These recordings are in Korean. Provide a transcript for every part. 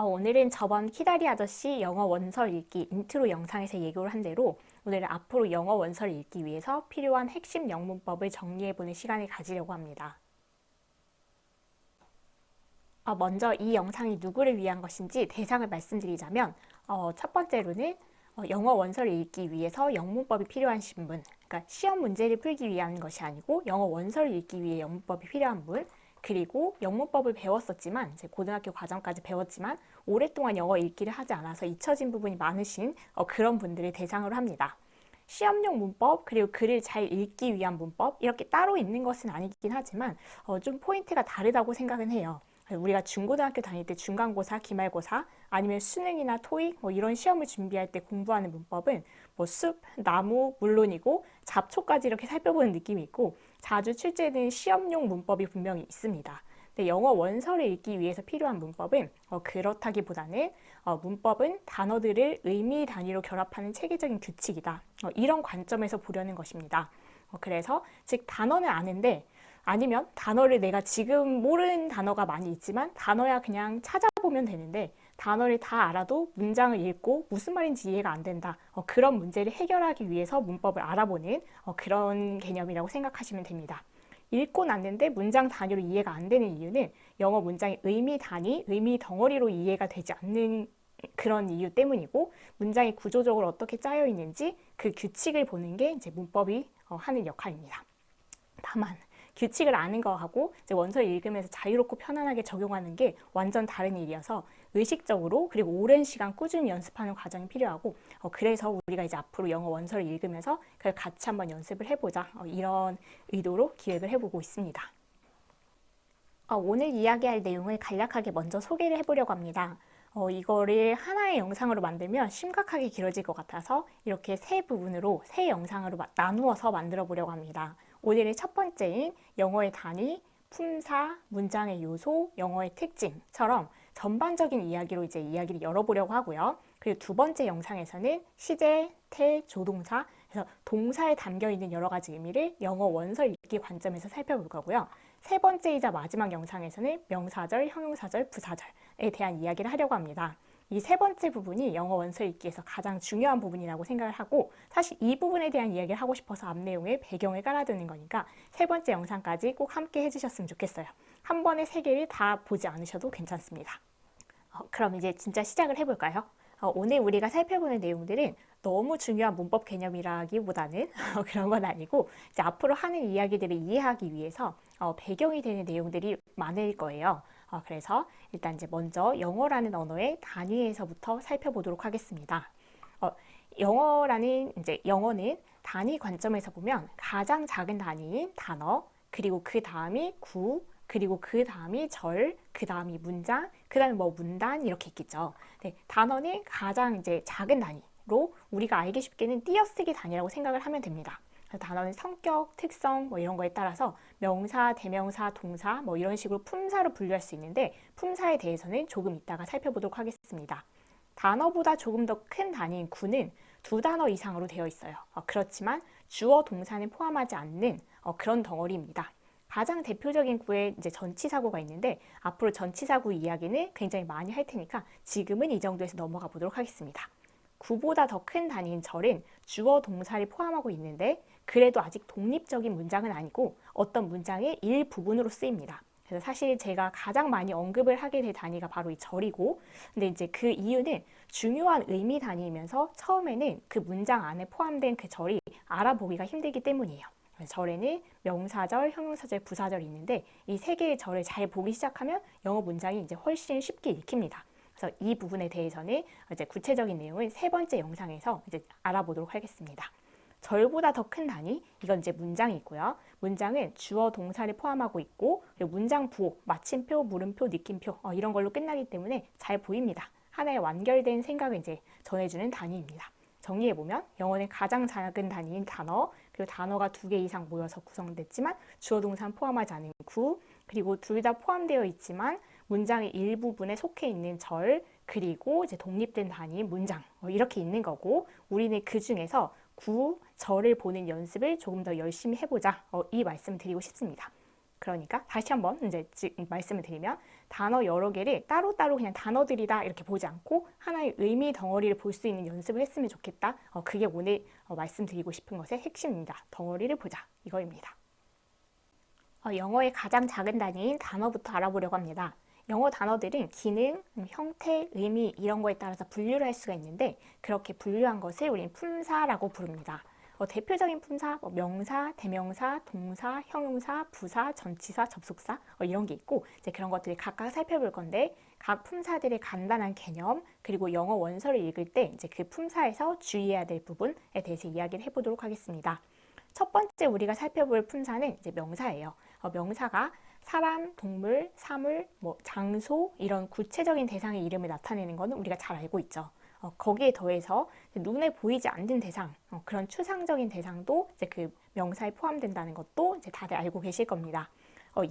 오늘은 저번 키다리 아저씨 영어 원서 읽기 인트로 영상에서 예고를 한 대로 오늘은 앞으로 영어 원서를 읽기 위해서 필요한 핵심 영문법을 정리해보는 시간을 가지려고 합니다. 먼저 이 영상이 누구를 위한 것인지 대상을 말씀드리자면 첫 번째로는 영어 원서를 읽기 위해서 영문법이 필요한 분, 그러니까 시험 문제를 풀기 위한 것이 아니고 영어 원서를 읽기 위해 영문법이 필요한 분, 그리고 영문법을 배웠었지만 이제 고등학교 과정까지 배웠지만 오랫동안 영어 읽기를 하지 않아서 잊혀진 부분이 많으신 그런 분들을 대상으로 합니다. 시험용 문법 그리고 글을 잘 읽기 위한 문법 이렇게 따로 있는 것은 아니긴 하지만 좀 포인트가 다르다고 생각은 해요. 우리가 중고등학교 다닐 때 중간고사, 기말고사 아니면 수능이나 토익 이런 시험을 준비할 때 공부하는 문법은 숲, 나무 물론이고 잡초까지 이렇게 살펴보는 느낌이 있고 자주 출제되는 시험용 문법이 분명히 있습니다. 근데 영어 원서를 읽기 위해서 필요한 문법은 그렇다기보다는 문법은 단어들을 의미 단위로 결합하는 체계적인 규칙이다. 이런 관점에서 보려는 것입니다. 그래서 즉 단어는 아는데 아니면 단어를 내가 지금 모르는 단어가 많이 있지만 단어야 그냥 찾아보면 되는데 단어를 다 알아도 문장을 읽고 무슨 말인지 이해가 안 된다. 그런 문제를 해결하기 위해서 문법을 알아보는 그런 개념이라고 생각하시면 됩니다. 읽고 났는데 문장 단위로 이해가 안 되는 이유는 영어 문장의 의미 단위, 의미 덩어리로 이해가 되지 않는 그런 이유 때문이고 문장이 구조적으로 어떻게 짜여 있는지 그 규칙을 보는 게 이제 문법이 하는 역할입니다. 다만 규칙을 아는 거하고 이제 원서를 읽으면서 자유롭고 편안하게 적용하는 게 완전 다른 일이어서 의식적으로 그리고 오랜 시간 꾸준히 연습하는 과정이 필요하고 그래서 우리가 이제 앞으로 영어 원서를 읽으면서 그걸 같이 한번 연습을 해보자 이런 의도로 기획을 해보고 있습니다. 오늘 이야기할 내용을 간략하게 먼저 소개를 해보려고 합니다. 이거를 하나의 영상으로 만들면 심각하게 길어질 것 같아서 이렇게 세 부분으로 세 영상으로 나누어서 만들어 보려고 합니다. 오늘의 첫 번째인 영어의 단위, 품사, 문장의 요소, 영어의 특징처럼 전반적인 이야기로 이제 이야기를 열어보려고 하고요. 그리고 두 번째 영상에서는 시제, 태, 조동사, 그래서 동사에 담겨 있는 여러 가지 의미를 영어 원서 읽기 관점에서 살펴볼 거고요. 세 번째이자 마지막 영상에서는 명사절, 형용사절, 부사절에 대한 이야기를 하려고 합니다. 이 세 번째 부분이 영어 원서 읽기에서 가장 중요한 부분이라고 생각을 하고 사실 이 부분에 대한 이야기를 하고 싶어서 앞 내용에 배경을 깔아두는 거니까 세 번째 영상까지 꼭 함께 해주셨으면 좋겠어요. 한 번에 세 개를 다 보지 않으셔도 괜찮습니다. 그럼 이제 진짜 시작을 해볼까요? 오늘 우리가 살펴보는 내용들은 너무 중요한 문법 개념이라기보다는 그런 건 아니고 이제 앞으로 하는 이야기들을 이해하기 위해서 배경이 되는 내용들이 많을 거예요. 그래서 일단 이제 먼저 영어라는 언어의 단위에서부터 살펴보도록 하겠습니다. 영어는 단위 관점에서 보면 가장 작은 단위인 단어, 그리고 그 다음이 구, 그리고 그 다음이 절, 그 다음이 문장, 그 다음에 문단 이렇게 있겠죠. 네, 단어는 가장 이제 작은 단위로 우리가 알기 쉽게는 띄어쓰기 단위라고 생각을 하면 됩니다. 단어는 성격, 특성 이런 거에 따라서 명사, 대명사, 동사 이런 식으로 품사로 분류할 수 있는데 품사에 대해서는 조금 이따가 살펴보도록 하겠습니다. 단어보다 조금 더 큰 단위인 구는 두 단어 이상으로 되어 있어요. 그렇지만 주어, 동사는 포함하지 않는 그런 덩어리입니다. 가장 대표적인 구에 이제 전치사구가 있는데 앞으로 전치사구 이야기는 굉장히 많이 할 테니까 지금은 이 정도에서 넘어가 보도록 하겠습니다. 구보다 더 큰 단위인 절은 주어 동사를 포함하고 있는데 그래도 아직 독립적인 문장은 아니고 어떤 문장의 일부분으로 쓰입니다. 그래서 사실 제가 가장 많이 언급을 하게 될 단위가 바로 이 절이고 근데 이제 그 이유는 중요한 의미 단위이면서 처음에는 그 문장 안에 포함된 그 절이 알아보기가 힘들기 때문이에요. 절에는 명사절, 형용사절, 부사절이 있는데 이 세 개의 절을 잘 보기 시작하면 영어 문장이 이제 훨씬 쉽게 읽힙니다. 그래서 이 부분에 대해서는 이제 구체적인 내용을 세 번째 영상에서 이제 알아보도록 하겠습니다. 절보다 더 큰 단위, 이건 이제 문장이고요. 문장은 주어, 동사를 포함하고 있고 그리고 문장 부호, 마침표, 물음표, 느낌표 이런 걸로 끝나기 때문에 잘 보입니다. 하나의 완결된 생각을 이제 전해주는 단위입니다. 정리해보면 영어는 가장 작은 단위인 단어, 그리고 단어가 2개 이상 모여서 구성됐지만 주어 동사는 포함하지 않은 구, 그리고 둘 다 포함되어 있지만 문장의 일부분에 속해 있는 절, 그리고 이제 독립된 단위인 문장 이렇게 있는 거고 우리는 그 중에서 구, 절을 보는 연습을 조금 더 열심히 해보자 이 말씀을 드리고 싶습니다. 그러니까 다시 한번 이제 말씀을 드리면 단어 여러 개를 따로따로 그냥 단어들이다 이렇게 보지 않고 하나의 의미 덩어리를 볼 수 있는 연습을 했으면 좋겠다. 그게 오늘 말씀드리고 싶은 것의 핵심입니다. 덩어리를 보자 이거입니다. 영어의 가장 작은 단위인 단어부터 알아보려고 합니다. 영어 단어들은 기능, 형태, 의미 이런 거에 따라서 분류를 할 수가 있는데 그렇게 분류한 것을 우리는 품사라고 부릅니다. 대표적인 품사, 명사, 대명사, 동사, 형용사, 부사, 전치사, 접속사 이런 게 있고 이제 그런 것들을 각각 살펴볼 건데 각 품사들의 간단한 개념 그리고 영어 원서를 읽을 때 이제 그 품사에서 주의해야 될 부분에 대해서 이야기를 해보도록 하겠습니다. 첫 번째 우리가 살펴볼 품사는 이제 명사예요. 명사가 사람, 동물, 사물, 장소 이런 구체적인 대상의 이름을 나타내는 것은 우리가 잘 알고 있죠. 거기에 더해서 눈에 보이지 않는 대상, 그런 추상적인 대상도 이제 그 명사에 포함된다는 것도 이제 다들 알고 계실 겁니다.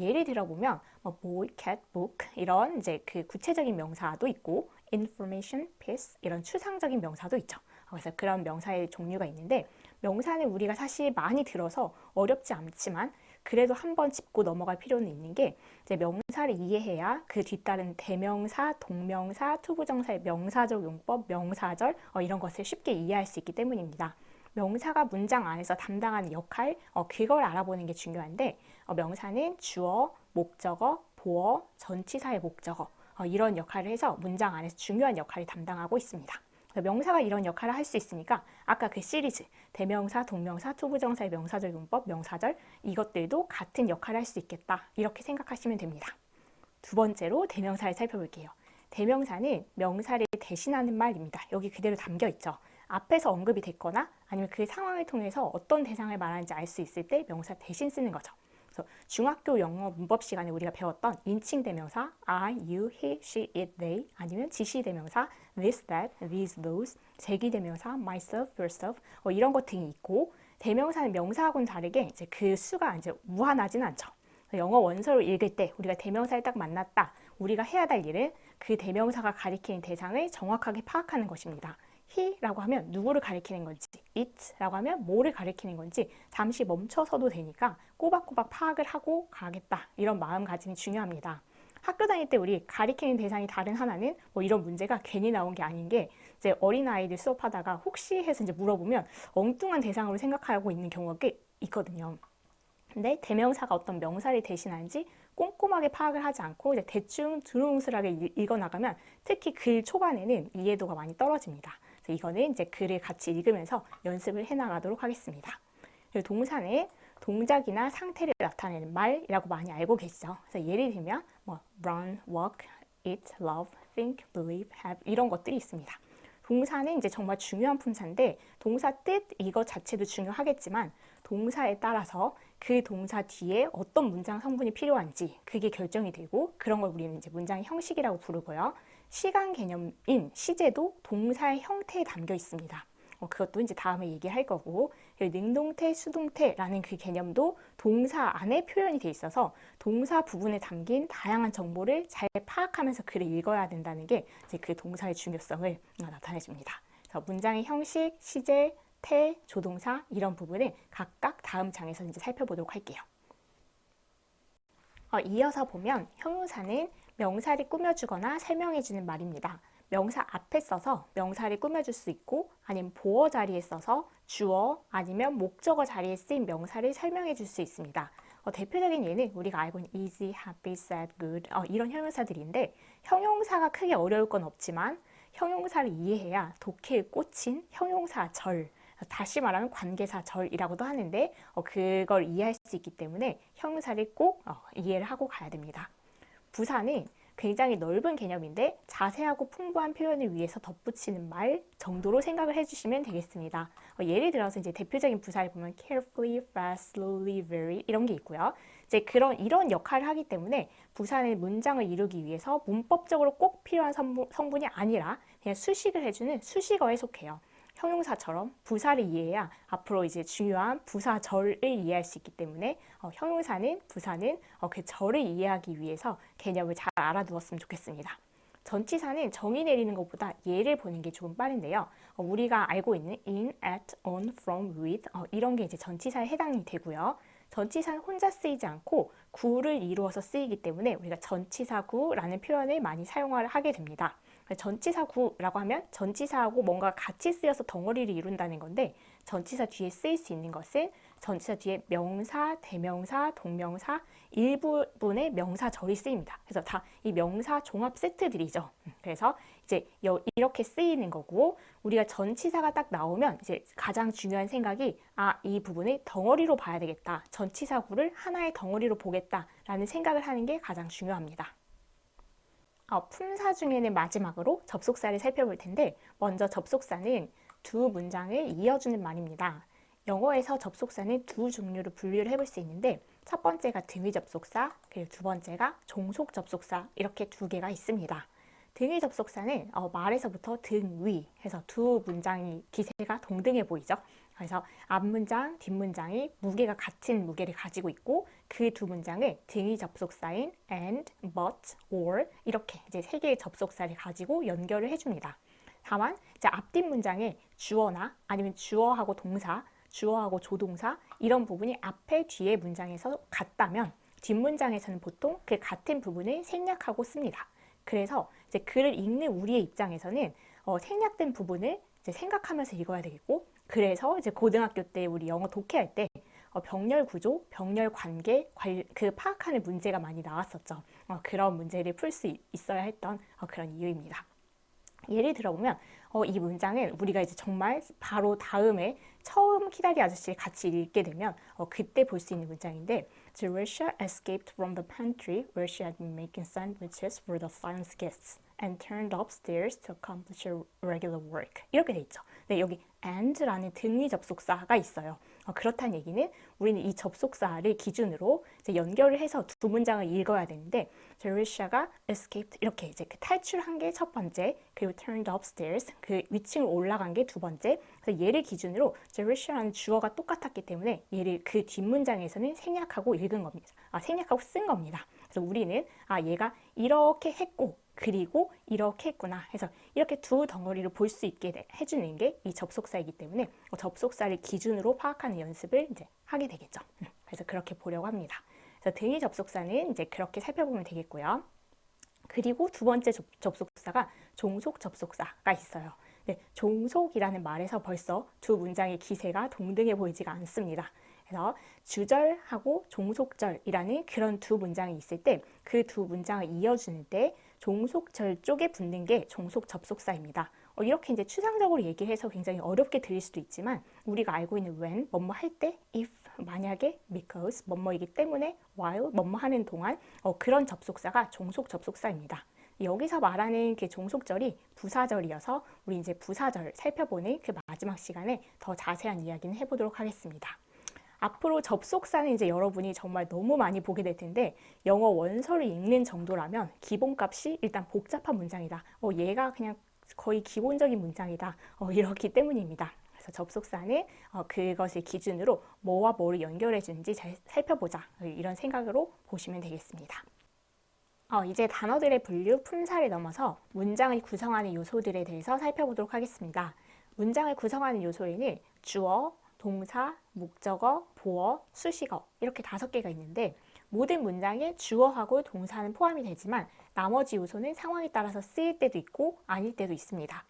예를 들어보면 boy, cat, book 이런 이제 그 구체적인 명사도 있고 information, piece 이런 추상적인 명사도 있죠. 그래서 그런 명사의 종류가 있는데 명사는 우리가 사실 많이 들어서 어렵지 않지만 그래도 한번 짚고 넘어갈 필요는 있는 게 이제 명사를 이해해야 그 뒤따른 대명사, 동명사, 투부정사의 명사적 용법, 명사절 이런 것을 쉽게 이해할 수 있기 때문입니다. 명사가 문장 안에서 담당하는 역할, 그걸 알아보는 게 중요한데 명사는 주어, 목적어, 보어, 전치사의 목적어 이런 역할을 해서 문장 안에서 중요한 역할을 담당하고 있습니다. 명사가 이런 역할을 할 수 있으니까 아까 그 시리즈 대명사, 동명사, 투부정사의 명사절 용법, 명사절 이것들도 같은 역할을 할 수 있겠다 이렇게 생각하시면 됩니다. 두 번째로 대명사를 살펴볼게요. 대명사는 명사를 대신하는 말입니다. 여기 그대로 담겨 있죠. 앞에서 언급이 됐거나 아니면 그 상황을 통해서 어떤 대상을 말하는지 알 수 있을 때 명사 대신 쓰는 거죠. 그래서 중학교 영어 문법 시간에 우리가 배웠던 인칭 대명사 I, you, he, she, it, they 아니면 지시 대명사 this, that, these, those 제기 대명사 myself, yourself 이런 것 등이 있고 대명사는 명사하고는 다르게 이제 그 수가 이제 무한하지는 않죠. 영어 원서를 읽을 때 우리가 대명사를 딱 만났다. 우리가 해야 할 일은 그 대명사가 가리키는 대상을 정확하게 파악하는 것입니다. he라고 하면 누구를 가리키는 건지, it라고 하면 뭐를 가리키는 건지 잠시 멈춰서도 되니까 꼬박꼬박 파악을 하고 가겠다. 이런 마음가짐이 중요합니다. 학교 다닐 때 우리 가리키는 대상이 다른 하나는 이런 문제가 괜히 나온 게 아닌 게 이제 어린아이들 수업하다가 혹시 해서 이제 물어보면 엉뚱한 대상으로 생각하고 있는 경우가 꽤 있거든요. 근데 대명사가 어떤 명사를 대신하는지 꼼꼼하게 파악을 하지 않고 이제 대충 두루뭉술하게 읽어나가면 특히 글 초반에는 이해도가 많이 떨어집니다. 그래서 이거는 이제 글을 같이 읽으면서 연습을 해나가도록 하겠습니다. 그리고 동사는 동작이나 상태를 나타내는 말이라고 많이 알고 계시죠. 그래서 예를 들면 run, walk, eat, love, think, believe, have 이런 것들이 있습니다. 동사는 이제 정말 중요한 품사인데 동사 뜻 이거 자체도 중요하겠지만 동사에 따라서 그 동사 뒤에 어떤 문장 성분이 필요한지 그게 결정이 되고 그런 걸 우리는 이제 문장의 형식이라고 부르고요. 시간 개념인 시제도 동사의 형태에 담겨 있습니다. 그것도 이제 다음에 얘기할 거고 능동태, 수동태라는 그 개념도 동사 안에 표현이 돼 있어서 동사 부분에 담긴 다양한 정보를 잘 파악하면서 글을 읽어야 된다는 게 이제 그 동사의 중요성을 나타내줍니다. 그래서 문장의 형식, 시제, 태, 조동사 이런 부분을 각각 다음 장에서 이제 살펴보도록 할게요. 이어서 보면 형용사는 명사를 꾸며주거나 설명해주는 말입니다. 명사 앞에 써서 명사를 꾸며줄 수 있고 아니면 보어 자리에 써서 주어 아니면 목적어 자리에 쓰인 명사를 설명해 줄 수 있습니다. 대표적인 예는 우리가 알고 있는 easy, happy, sad, good 이런 형용사들인데 형용사가 크게 어려울 건 없지만 형용사를 이해해야 독해에 꽂힌 형용사절 다시 말하면 관계사절이라고도 하는데 그걸 이해할 수 있기 때문에 형용사를 꼭 이해를 하고 가야 됩니다. 부사는 굉장히 넓은 개념인데 자세하고 풍부한 표현을 위해서 덧붙이는 말 정도로 생각을 해주시면 되겠습니다. 예를 들어서 이제 대표적인 부사를 보면 carefully, fast, slowly, very 이런 게 있고요. 이제 이런 역할을 하기 때문에 부사는 문장을 이루기 위해서 문법적으로 꼭 필요한 성분이 아니라 그냥 수식을 해주는 수식어에 속해요. 형용사처럼 부사를 이해해야 앞으로 이제 중요한 부사절을 이해할 수 있기 때문에 형용사는 부사는 그 절을 이해하기 위해서 개념을 잘 알아두었으면 좋겠습니다. 전치사는 정의 내리는 것보다 예를 보는 게 조금 빠른데요. 우리가 알고 있는 in, at, on, from, with 이런 게 이제 전치사에 해당이 되고요. 전치사는 혼자 쓰이지 않고 구를 이루어서 쓰이기 때문에 우리가 전치사구라는 표현을 많이 사용을 하게 됩니다. 전치사구라고 하면 전치사하고 뭔가 같이 쓰여서 덩어리를 이룬다는 건데 전치사 뒤에 쓰일 수 있는 것은 전치사 뒤에 명사, 대명사, 동명사, 일부분의 명사절이 쓰입니다. 그래서 다 이 명사 종합 세트들이죠. 그래서 이제 이렇게 쓰이는 거고 우리가 전치사가 딱 나오면 이제 가장 중요한 생각이 이 부분을 덩어리로 봐야 되겠다. 전치사구를 하나의 덩어리로 보겠다라는 생각을 하는 게 가장 중요합니다. 품사 중에는 마지막으로 접속사를 살펴볼 텐데 먼저 접속사는 두 문장을 이어주는 말입니다. 영어에서 접속사는 두 종류로 분류를 해볼 수 있는데 첫 번째가 등위 접속사, 그리고 두 번째가 종속 접속사 이렇게 두 개가 있습니다. 등위 접속사는 말에서부터 등위 해서 두 문장이 기세가 동등해 보이죠. 그래서 앞문장, 뒷문장이 무게가 같은 무게를 가지고 있고 그 두 문장을 등위 접속사인 and, but, or 이렇게 이제 세 개의 접속사를 가지고 연결을 해줍니다. 다만 이제 앞뒷 문장에 주어나 아니면 주어하고 동사, 주어하고 조동사 이런 부분이 앞에 뒤에 문장에서 같다면 뒷문장에서는 보통 그 같은 부분을 생략하고 씁니다. 그래서 이제 글을 읽는 우리의 입장에서는 생략된 부분을 이제 생각하면서 읽어야 되겠고 그래서 이제 고등학교 때 우리 영어 독해할 때 병렬 구조, 병렬 관계 그 파악하는 문제가 많이 나왔었죠. 그런 문제를 풀 수 있어야 했던 그런 이유입니다. 예를 들어보면 이 문장은 우리가 이제 정말 바로 다음에 처음 키다리 아저씨를 같이 읽게 되면 그때 볼 수 있는 문장인데 Jerusha escaped from the pantry where she had been making sandwiches for the science guests and turned upstairs to accomplish her regular work. 이렇게 돼 있죠. 네, 여기 and라는 등위 접속사가 있어요. 그렇다는 얘기는 우리는 이 접속사를 기준으로 이제 연결을 해서 두 문장을 읽어야 되는데 Jerusha가 escaped 이렇게 이제 그 탈출한 게 첫 번째, 그리고 turned upstairs 그 위층을 올라간 게 두 번째. 그래서 얘를 기준으로 Jerusha라는 주어가 똑같았기 때문에 얘를 그 뒷문장에서는 생략하고 읽은 겁니다. 생략하고 쓴 겁니다. 그래서 우리는 얘가 이렇게 했고 그리고 이렇게 했구나 해서 이렇게 두 덩어리를 볼 수 있게 해주는 게 이 접속사이기 때문에 접속사를 기준으로 파악하는 연습을 이제 하게 되겠죠. 그래서 그렇게 보려고 합니다. 그래서 등위 접속사는 이제 그렇게 살펴보면 되겠고요. 그리고 두 번째 접속사가 종속 접속사가 있어요. 네, 종속이라는 말에서 벌써 두 문장의 기세가 동등해 보이지가 않습니다. 그래서 주절하고 종속절이라는 그런 두 문장이 있을 때 그 두 문장을 이어주는 때 종속절 쪽에 붙는 게 종속 접속사입니다. 이렇게 이제 추상적으로 얘기를 해서 굉장히 어렵게 들릴 수도 있지만 우리가 알고 있는 when, 뭐뭐 할 때, if, 만약에, because, 뭐뭐이기 때문에, while, 뭐뭐 하는 동안 그런 접속사가 종속 접속사입니다. 여기서 말하는 그 종속절이 부사절이어서 우리 이제 부사절 살펴보는 그 마지막 시간에 더 자세한 이야기는 해보도록 하겠습니다. 앞으로 접속사는 이제 여러분이 정말 너무 많이 보게 될 텐데 영어 원서를 읽는 정도라면 기본값이 일단 복잡한 문장이다. 얘가 그냥 거의 기본적인 문장이다. 이렇기 때문입니다. 그래서 접속사는 그것을 기준으로 뭐와 뭐를 연결해 주는지 잘 살펴보자. 이런 생각으로 보시면 되겠습니다. 이제 단어들의 분류, 품사를 넘어서 문장을 구성하는 요소들에 대해서 살펴보도록 하겠습니다. 문장을 구성하는 요소에는 주어, 동사, 목적어, 보어, 수식어 이렇게 5개가 있는데 모든 문장에 주어하고 동사는 포함이 되지만 나머지 요소는 상황에 따라서 쓰일 때도 있고 아닐 때도 있습니다.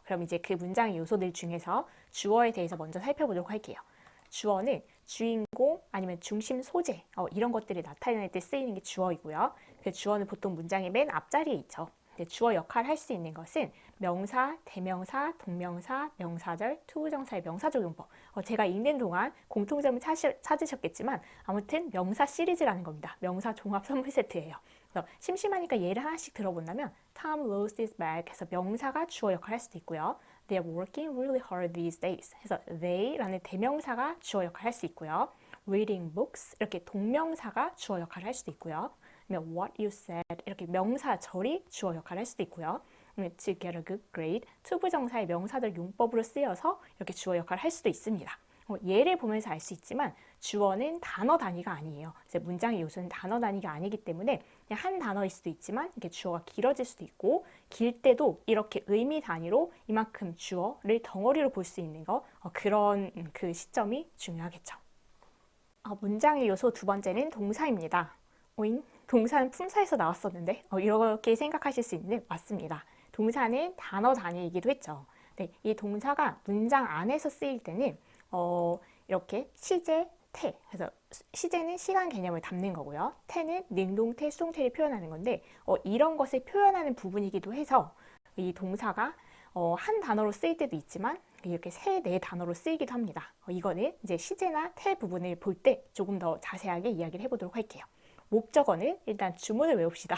그럼 이제 그 문장의 요소들 중에서 주어에 대해서 먼저 살펴보도록 할게요. 주어는 주인공 아니면 중심 소재 이런 것들을 나타낼 때 쓰이는 게 주어이고요. 그 주어는 보통 문장의 맨 앞자리에 있죠. 주어 역할을 할 수 있는 것은 명사, 대명사, 동명사, 명사절, 투부정사의 명사적용법. 제가 읽는 동안 공통점을 찾으셨겠지만 아무튼 명사 시리즈라는 겁니다. 명사 종합 선물 세트예요. 그래서 심심하니까 예를 하나씩 들어본다면 Tom lost his bag 해서 명사가 주어 역할을 할 수도 있고요. They are working really hard these days 해서 they라는 대명사가 주어 역할을 할 수 있고요. Reading books 이렇게 동명사가 주어 역할을 할 수도 있고요. what you said 이렇게 명사절이 주어 역할을 할 수도 있고요. to get a good grade 투부정사의 명사절 용법으로 쓰여서 이렇게 주어 역할을 할 수도 있습니다. 예를 보면서 알 수 있지만 주어는 단어 단위가 아니에요. 이제 문장의 요소는 단어 단위가 아니기 때문에 그냥 한 단어일 수도 있지만 이렇게 주어가 길어질 수도 있고 길 때도 이렇게 의미 단위로 이만큼 주어를 덩어리로 볼 수 있는 거 그런 그 시점이 중요하겠죠. 문장의 요소 두 번째는 동사입니다. 오잉? 동사는 품사에서 나왔었는데 이렇게 생각하실 수 있는데 맞습니다. 동사는 단어 단위이기도 했죠. 네, 이 동사가 문장 안에서 쓰일 때는 이렇게 시제, 태. 그래서 시제는 시간 개념을 담는 거고요. 태는 능동태, 수동태를 표현하는 건데 이런 것을 표현하는 부분이기도 해서 이 동사가 한 단어로 쓰일 때도 있지만 이렇게 세, 네 단어로 쓰이기도 합니다. 이거는 이제 시제나 태 부분을 볼 때 조금 더 자세하게 이야기를 해보도록 할게요. 목적어는 일단 주문을 외웁시다.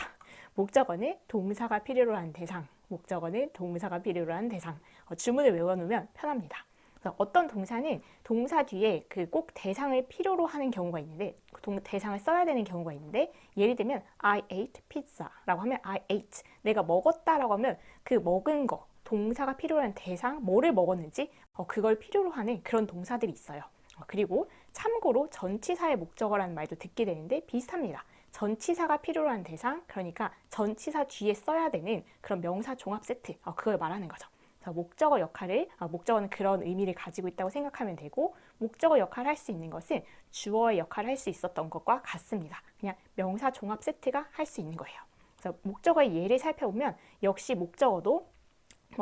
목적어는 동사가 필요로 한 대상, 목적어는 동사가 필요로 한 대상. 주문을 외워놓으면 편합니다. 그래서 어떤 동사는 동사 뒤에 그 꼭 대상을 필요로 하는 경우가 있는데 대상을 써야 되는 경우가 있는데 예를 들면 I ate pizza라고 하면 I ate 내가 먹었다라고 하면 그 먹은 거 동사가 필요한 대상 뭐를 먹었는지 그걸 필요로 하는 그런 동사들이 있어요. 그리고 참고로 전치사의 목적어라는 말도 듣게 되는데 비슷합니다. 전치사가 필요로 한 대상 그러니까 전치사 뒤에 써야 되는 그런 명사 종합 세트 그걸 말하는 거죠. 목적어 역할을 목적어는 그런 의미를 가지고 있다고 생각하면 되고 목적어 역할을 할 수 있는 것은 주어의 역할을 할 수 있었던 것과 같습니다. 그냥 명사 종합 세트가 할 수 있는 거예요. 그래서 목적어의 예를 살펴보면 역시 목적어도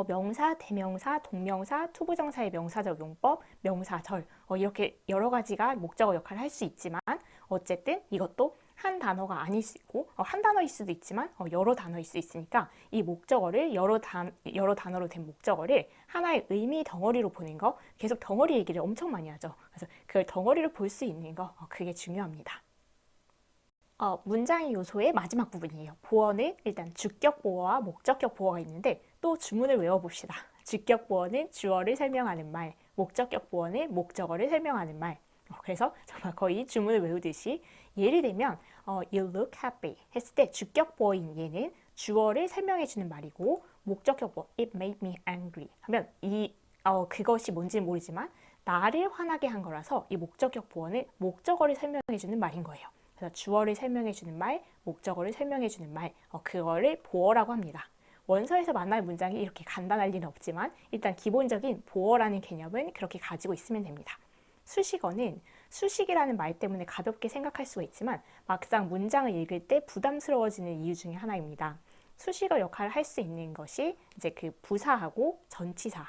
명사, 대명사, 동명사, 투부정사의 명사적 용법, 명사절 이렇게 여러 가지가 목적어 역할을 할 수 있지만 어쨌든 이것도 한 단어가 아닐 수 있고 한 단어일 수도 있지만 여러 단어일 수 있으니까 이 목적어를 여러 단어로 된 목적어를 하나의 의미 덩어리로 보는 거 계속 덩어리 얘기를 엄청 많이 하죠. 그래서 그걸 덩어리로 볼 수 있는 거 그게 중요합니다. 문장의 요소의 마지막 부분이에요. 보어는 일단 주격 보어와 목적격 보어가 있는데 또 주문을 외워봅시다. 주격 보어는 주어를 설명하는 말, 목적격 보어는 목적어를 설명하는 말. 그래서 정말 거의 주문을 외우듯이 예를 들면 You look happy 했을 때 주격 보어인 얘는 주어를 설명해주는 말이고 목적격 보어 It made me angry 하면 그것이 뭔지는 모르지만 나를 화나게 한 거라서 이 목적격 보어는 목적어를 설명해주는 말인 거예요. 그래서 주어를 설명해주는 말, 목적어를 설명해주는 말, 그거를 보어라고 합니다. 원서에서 만날 문장이 이렇게 간단할 리는 없지만 일단 기본적인 보어라는 개념은 그렇게 가지고 있으면 됩니다. 수식어는 수식이라는 말 때문에 가볍게 생각할 수가 있지만 막상 문장을 읽을 때 부담스러워지는 이유 중에 하나입니다. 수식어 역할을 할 수 있는 것이 이제 그 부사하고 전치사.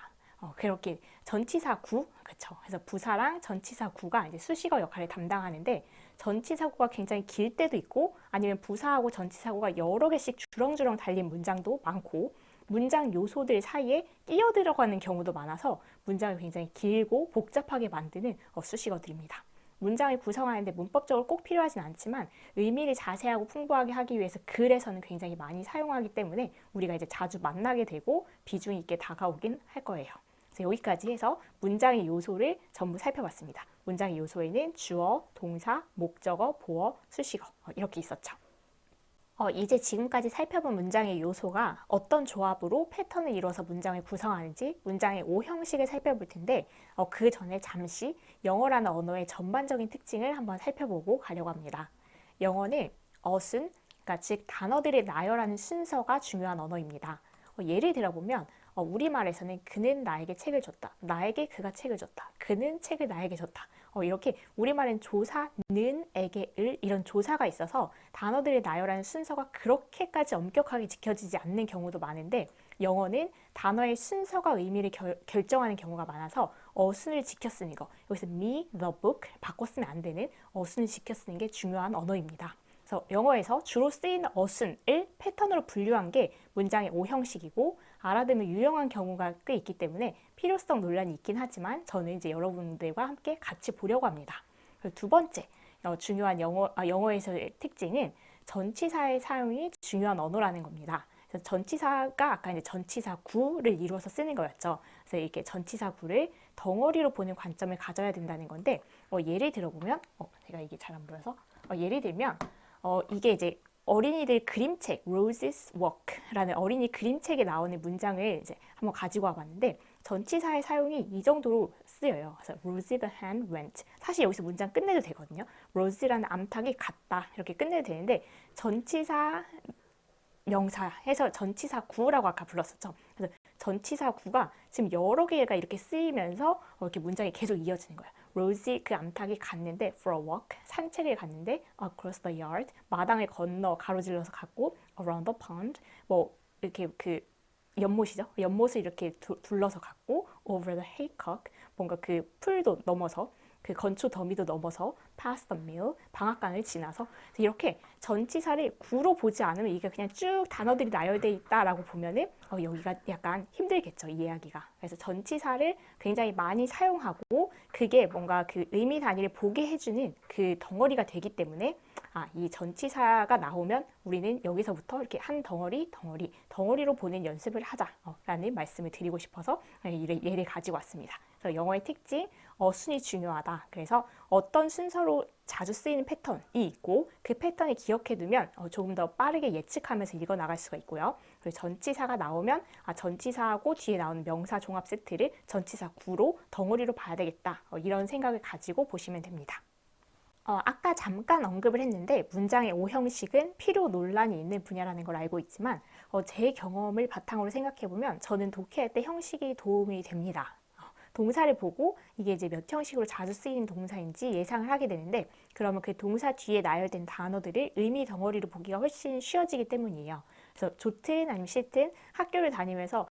그렇게 전치사구 그렇죠. 그래서 부사랑 전치사구가 이제 수식어 역할을 담당하는데 전치사구가 굉장히 길 때도 있고 아니면 부사하고 전치사구가 여러 개씩 주렁주렁 달린 문장도 많고 문장 요소들 사이에 끼어 들어가는 경우도 많아서 문장을 굉장히 길고 복잡하게 만드는 수식어들입니다. 문장을 구성하는데 문법적으로 꼭 필요하진 않지만 의미를 자세하고 풍부하게 하기 위해서 글에서는 굉장히 많이 사용하기 때문에 우리가 이제 자주 만나게 되고 비중 있게 다가오긴 할 거예요. 그래서 여기까지 해서 문장의 요소를 전부 살펴봤습니다. 문장의 요소에는 주어, 동사, 목적어, 보어, 수식어 이렇게 있었죠. 이제 지금까지 살펴본 문장의 요소가 어떤 조합으로 패턴을 이루어서 문장을 구성하는지 문장의 5형식을 살펴볼 텐데 그 전에 잠시 영어라는 언어의 전반적인 특징을 한번 살펴보고 가려고 합니다. 영어는 어순, 그러니까 즉 단어들의 나열하는 순서가 중요한 언어입니다. 예를 들어보면 우리말에서는 그는 나에게 책을 줬다. 나에게 그가 책을 줬다. 그는 책을 나에게 줬다. 이렇게 우리말은 조사, 는, 에게, 을 이런 조사가 있어서 단어들의 나열하는 순서가 그렇게까지 엄격하게 지켜지지 않는 경우도 많은데 영어는 단어의 순서가 의미를 결정하는 경우가 많아서 어순을 지켜 쓰는 거 여기서 me, the book 바꿔 쓰면 안 되는 어순을 지켜 쓰는 게 중요한 언어입니다. 그래서 영어에서 주로 쓰이는 어순을 패턴으로 분류한 게 문장의 5형식이고 알아두면 유용한 경우가 꽤 있기 때문에 필요성 논란이 있긴 하지만 저는 이제 여러분들과 함께 같이 보려고 합니다. 그리고 두 번째 중요한 영어에서의 특징은 전치사의 사용이 중요한 언어라는 겁니다. 그래서 전치사가 아까 이제 전치사구를 이루어서 쓰는 거였죠. 그래서 이렇게 전치사구를 덩어리로 보는 관점을 가져야 된다는 건데 예를 들어보면 제가 이게 잘 안 보여서 예를 들면 이게 이제 어린이들 그림책 Rose's Walk라는 어린이 그림책에 나오는 문장을 이제 한번 가지고 와봤는데 전치사의 사용이 이 정도로 쓰여요. 그래서 Rose the hand went. 사실 여기서 문장 끝내도 되거든요. Rose라는 암탉이 갔다 이렇게 끝내도 되는데 전치사 명사 해서 전치사 구라고 아까 불렀었죠. 그래서 전치사 구가 지금 여러 개가 이렇게 쓰이면서 이렇게 문장이 계속 이어지는 거예요. 로지 그 암탉이 갔는데 for a walk 산책을 갔는데 across the yard 마당을 건너 가로질러서 갔고 around the pond 뭐 이렇게 그 연못이죠. 연못을 이렇게 둘러서 갔고 over the haycock 뭔가 그 풀도 넘어서 그 건초 더미도 넘어서 past the mill 방앗간을 지나서 이렇게 전치사를 구로 보지 않으면 이게 그냥 쭉 단어들이 나열되어 있다라고 보면은 여기가 약간 힘들겠죠, 이해하기가. 그래서 전치사를 굉장히 많이 사용하고 그게 뭔가 그 의미 단위를 보게 해주는 그 덩어리가 되기 때문에 이 전치사가 나오면 우리는 여기서부터 이렇게 한 덩어리로 보는 연습을 하자라는 말씀을 드리고 싶어서 예를 가지고 왔습니다. 그래서 영어의 특징, 어순이 중요하다. 그래서 어떤 순서로 자주 쓰이는 패턴이 있고 그 패턴을 기억해두면 조금 더 빠르게 예측하면서 읽어 나갈 수가 있고요. 그리고 전치사가 나오면 전치사하고 뒤에 나오는 명사 종합 세트를 전치사 구로 덩어리로 봐야 되겠다. 이런 생각을 가지고 보시면 됩니다. 아까 잠깐 언급을 했는데 문장의 오형식은 필요 논란이 있는 분야라는 걸 알고 있지만 제 경험을 바탕으로 생각해보면 저는 독해할 때 형식이 도움이 됩니다. 동사를 보고 이게 이제 몇 형식으로 자주 쓰이는 동사인지 예상을 하게 되는데 그러면 그 동사 뒤에 나열된 단어들을 의미 덩어리로 보기가 훨씬 쉬워지기 때문이에요. 그래서 좋든 아니면 싫든 학교를 다니면서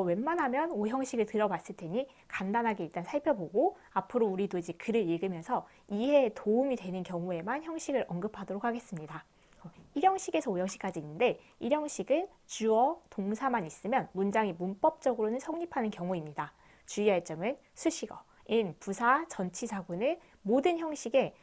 웬만하면 오형식을 들어봤을 테니 간단하게 일단 살펴보고 앞으로 우리도 이제 글을 읽으면서 이해에 도움이 되는 경우에만 형식을 언급하도록 하겠습니다. 1형식에서 5형식까지 있는데 1형식은 주어, 동사만 있으면 문장이 문법적으로는 성립하는 경우입니다. 주의할 점은 수식어인 부사, 전치사구는 모든 형식에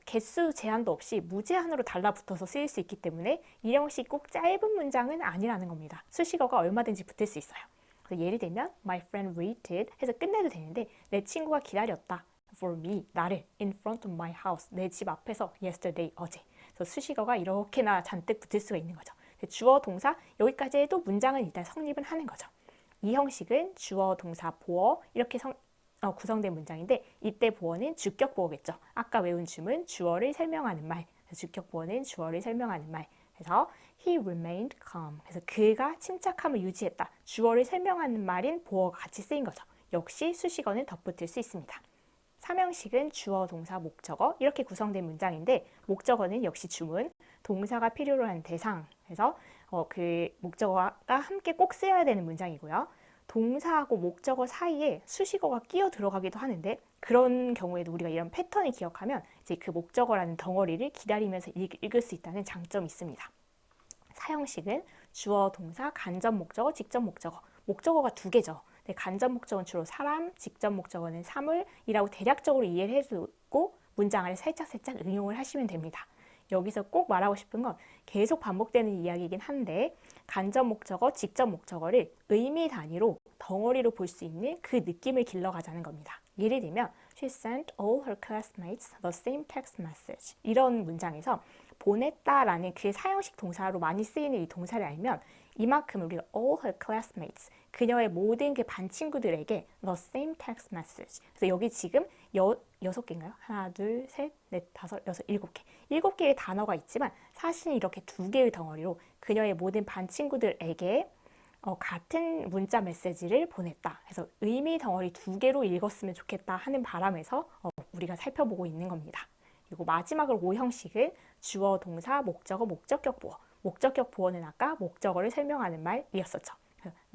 개수 제한도 없이 무제한으로 달라붙어서 쓰일 수 있기 때문에 이 형식 꼭 짧은 문장은 아니라는 겁니다. 수식어가 얼마든지 붙을 수 있어요. 그래서 예를 들면 My friend waited 해서 끝내도 되는데 내 친구가 기다렸다 for me, 나를 in front of my house, 내 집 앞에서 yesterday, 어제. 그래서 수식어가 이렇게나 잔뜩 붙을 수가 있는 거죠. 주어, 동사 여기까지 해도 문장은 일단 성립은 하는 거죠. 이 형식은 주어, 동사, 보어 이렇게 구성된 문장인데 이때 보어는 주격 보어겠죠. 아까 외운 줌은 주어를 설명하는 말, 주격 보어는 주어를 설명하는 말. 그래서 he remained calm. 그래서 그가 침착함을 유지했다. 주어를 설명하는 말인 보어가 같이 쓰인 거죠. 역시 수식어는 덧붙일 수 있습니다. 3형식은 주어, 동사, 목적어 이렇게 구성된 문장인데 목적어는 역시 주문, 동사가 필요로 하는 대상. 그래서 그 목적어가 함께 꼭 쓰여야 되는 문장이고요. 동사하고 목적어 사이에 수식어가 끼어 들어가기도 하는데 그런 경우에도 우리가 이런 패턴을 기억하면 이제 그 목적어라는 덩어리를 기다리면서 읽을 수 있다는 장점이 있습니다. 4형식은 주어, 동사, 간접 목적어, 직접 목적어. 목적어가 두 개죠. 간접 목적어는 주로 사람, 직접 목적어는 사물이라고 대략적으로 이해를 해두고 문장 안에 살짝살짝 응용을 하시면 됩니다. 여기서 꼭 말하고 싶은 건 계속 반복되는 이야기이긴 한데 간접 목적어, 직접 목적어를 의미 단위로 덩어리로 볼 수 있는 그 느낌을 길러가자는 겁니다. 예를 들면 She sent all her classmates the same text message 이런 문장에서 보냈다라는 그 사형식 동사로 많이 쓰이는 이 동사를 알면 이만큼 우리가 all her classmates 그녀의 모든 그 반 친구들에게 the same text message 그래서 여기 지금 6개인가요? 하나, 둘, 셋, 넷, 다섯, 여섯, 7개 7개의 단어가 있지만 사실은 이렇게 2개의 덩어리로 그녀의 모든 반 친구들에게 같은 문자 메시지를 보냈다. 그래서 의미 덩어리 2개로 읽었으면 좋겠다 하는 바람에서 우리가 살펴보고 있는 겁니다. 그리고 마지막으로 5형식은 주어, 동사, 목적어, 목적격 보어. 목적격 보어는 아까 목적어를 설명하는 말이었었죠.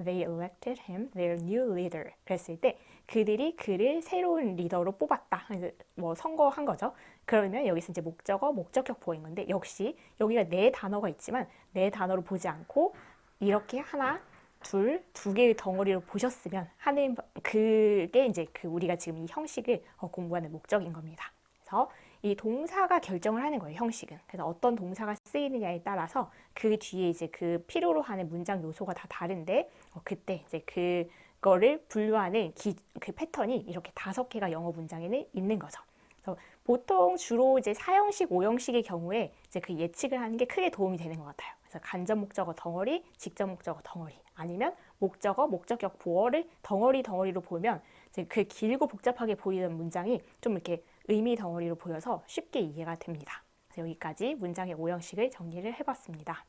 They elected him their new leader. 그랬을 때 그들이 그를 새로운 리더로 뽑았다. 뭐 선거한 거죠. 그러면 여기서 이제 목적어, 목적격 보어인 건데 역시 여기가 4단어가 있지만 4단어로 보지 않고 이렇게 하나, 둘, 2개의 덩어리로 보셨으면 하는 그게 이제 그 우리가 지금 이 형식을 공부하는 목적인 겁니다. 그래서 이 동사가 결정을 하는 거예요, 형식은. 그래서 어떤 동사가 쓰이느냐에 따라서 그 뒤에 이제 그 필요로 하는 문장 요소가 다 다른데 그때 이제 그거를 분류하는 그 패턴이 이렇게 5개가 영어 문장에는 있는 거죠. 그래서 보통 주로 이제 4형식, 5형식의 경우에 이제 그 예측을 하는 게 크게 도움이 되는 것 같아요. 그래서 간접 목적어 덩어리, 직접 목적어 덩어리, 아니면 목적어, 목적격 보어를 덩어리로 보면 이제 그 길고 복잡하게 보이는 문장이 좀 이렇게 의미 덩어리로 보여서 쉽게 이해가 됩니다. 그래서 여기까지 문장의 5형식을 정리를 해봤습니다.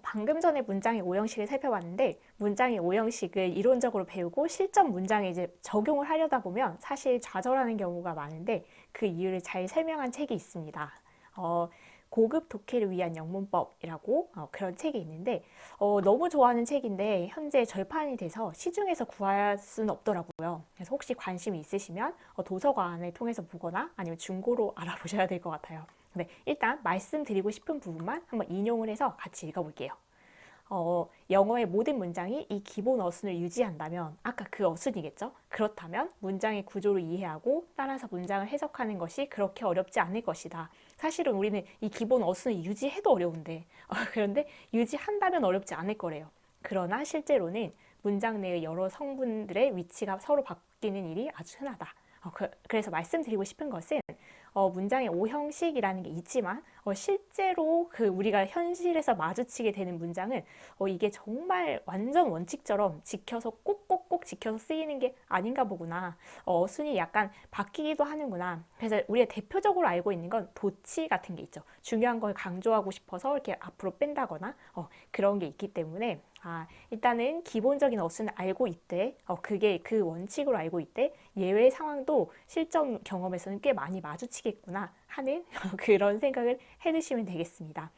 방금 전에 문장의 오형식을 살펴봤는데 문장의 오형식을 이론적으로 배우고 실전 문장에 이제 적용을 하려다 보면 사실 좌절하는 경우가 많은데 그 이유를 잘 설명한 책이 있습니다. 고급 독해를 위한 영문법이라고 그런 책이 있는데 너무 좋아하는 책인데 현재 절판이 돼서 시중에서 구할 수는 없더라고요. 그래서 혹시 관심이 있으시면 도서관을 통해서 보거나 아니면 중고로 알아보셔야 될 것 같아요. 네, 일단 말씀드리고 싶은 부분만 한번 인용을 해서 같이 읽어볼게요. 영어의 모든 문장이 이 기본 어순을 유지한다면 아까 그 어순이겠죠? 그렇다면 문장의 구조를 이해하고 따라서 문장을 해석하는 것이 그렇게 어렵지 않을 것이다. 사실은 우리는 이 기본 어순을 유지해도 어려운데 그런데 유지한다면 어렵지 않을 거래요. 그러나 실제로는 문장 내의 여러 성분들의 위치가 서로 바뀌는 일이 아주 흔하다. 그래서 말씀드리고 싶은 것은 문장의 오형식이라는 게 있지만 실제로 그 우리가 현실에서 마주치게 되는 문장은 이게 정말 완전 원칙처럼 지켜서 꼭꼭꼭 지켜서 쓰이는 게 아닌가 보구나. 어순이 약간 바뀌기도 하는구나. 그래서 우리가 대표적으로 알고 있는 건 도치 같은 게 있죠. 중요한 걸 강조하고 싶어서 이렇게 앞으로 뺀다거나 그런 게 있기 때문에 일단은 기본적인 어순을 알고 있대. 그게 그 원칙으로 알고 있대. 예외 상황도 실전 경험에서는 꽤 많이 마주치겠구나 하는 그런 생각을 해두시면 되겠습니다.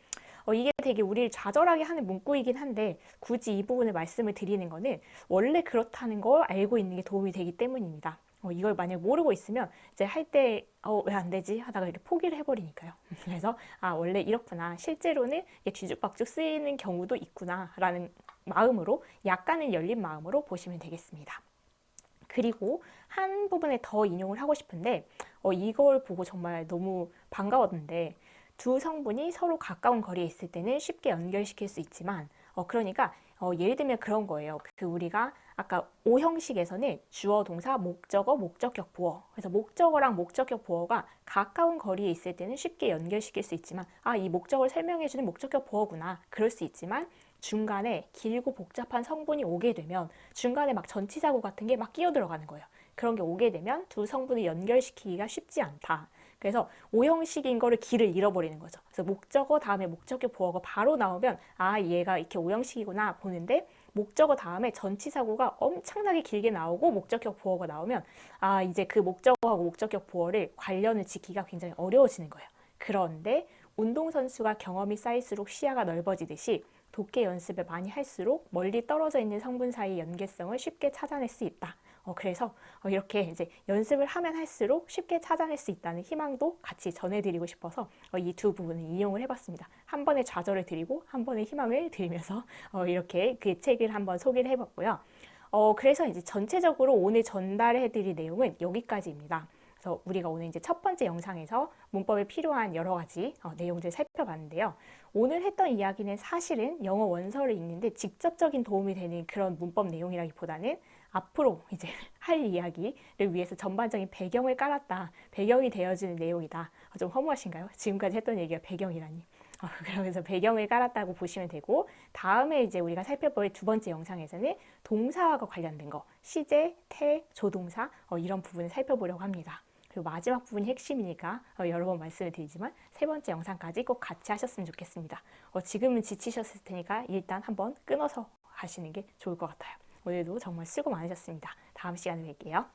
이게 되게 우리를 좌절하게 하는 문구이긴 한데 굳이 이 부분을 말씀을 드리는 거는 원래 그렇다는 걸 알고 있는 게 도움이 되기 때문입니다. 이걸 만약 모르고 있으면 이제 할 때 왜 안 되지 하다가 이렇게 포기를 해버리니까요. 그래서 원래 이렇구나. 실제로는 뒤죽박죽 쓰이는 경우도 있구나 라는 마음으로 약간은 열린 마음으로 보시면 되겠습니다. 그리고 한 부분에 더 인용을 하고 싶은데 이걸 보고 정말 너무 반가웠는데 두 성분이 서로 가까운 거리에 있을 때는 쉽게 연결시킬 수 있지만 그러니까 예를 들면 그런 거예요. 그 우리가 아까 오형식에서는 주어, 동사, 목적어, 목적격, 보어. 그래서 목적어랑 목적격, 보어가 가까운 거리에 있을 때는 쉽게 연결시킬 수 있지만 이 목적어를 설명해주는 목적격, 보어구나. 그럴 수 있지만 중간에 길고 복잡한 성분이 오게 되면 중간에 막 전치사구 같은 게 막 끼어 들어가는 거예요. 그런 게 오게 되면 두 성분을 연결시키기가 쉽지 않다. 그래서 오형식인 거를 길을 잃어버리는 거죠. 그래서 목적어 다음에 목적격 보어가 바로 나오면 얘가 이렇게 오형식이구나 보는데 목적어 다음에 전치사구가 엄청나게 길게 나오고 목적격 보어가 나오면 이제 그 목적어하고 목적격 보어를 관련을 짓기가 굉장히 어려워지는 거예요. 그런데 운동선수가 경험이 쌓일수록 시야가 넓어지듯이 독해 연습을 많이 할수록 멀리 떨어져 있는 성분 사이의 연계성을 쉽게 찾아낼 수 있다. 그래서 이렇게 이제 연습을 하면 할수록 쉽게 찾아낼 수 있다는 희망도 같이 전해드리고 싶어서 이 두 부분을 이용을 해봤습니다. 한 번에 좌절을 드리고 한 번에 희망을 드리면서 이렇게 그 책을 한번 소개를 해봤고요. 그래서 이제 전체적으로 오늘 전달해드릴 내용은 여기까지입니다. 그래서 우리가 오늘 이제 첫 번째 영상에서 문법에 필요한 여러 가지 내용들을 살펴봤는데요. 오늘 했던 이야기는 사실은 영어 원서를 읽는데 직접적인 도움이 되는 그런 문법 내용이라기보다는 앞으로 이제 할 이야기를 위해서 전반적인 배경을 깔았다. 배경이 되어주는 내용이다. 좀 허무하신가요? 지금까지 했던 얘기가 배경이라니. 그러면서 배경을 깔았다고 보시면 되고 다음에 이제 우리가 살펴볼 두 번째 영상에서는 동사와 관련된 거 시제, 태, 조동사 이런 부분을 살펴보려고 합니다. 그리고 마지막 부분이 핵심이니까 여러 번 말씀을 드리지만 세 번째 영상까지 꼭 같이 하셨으면 좋겠습니다. 지금은 지치셨을 테니까 일단 한번 끊어서 하시는 게 좋을 것 같아요. 오늘도 정말 수고 많으셨습니다. 다음 시간에 뵐게요.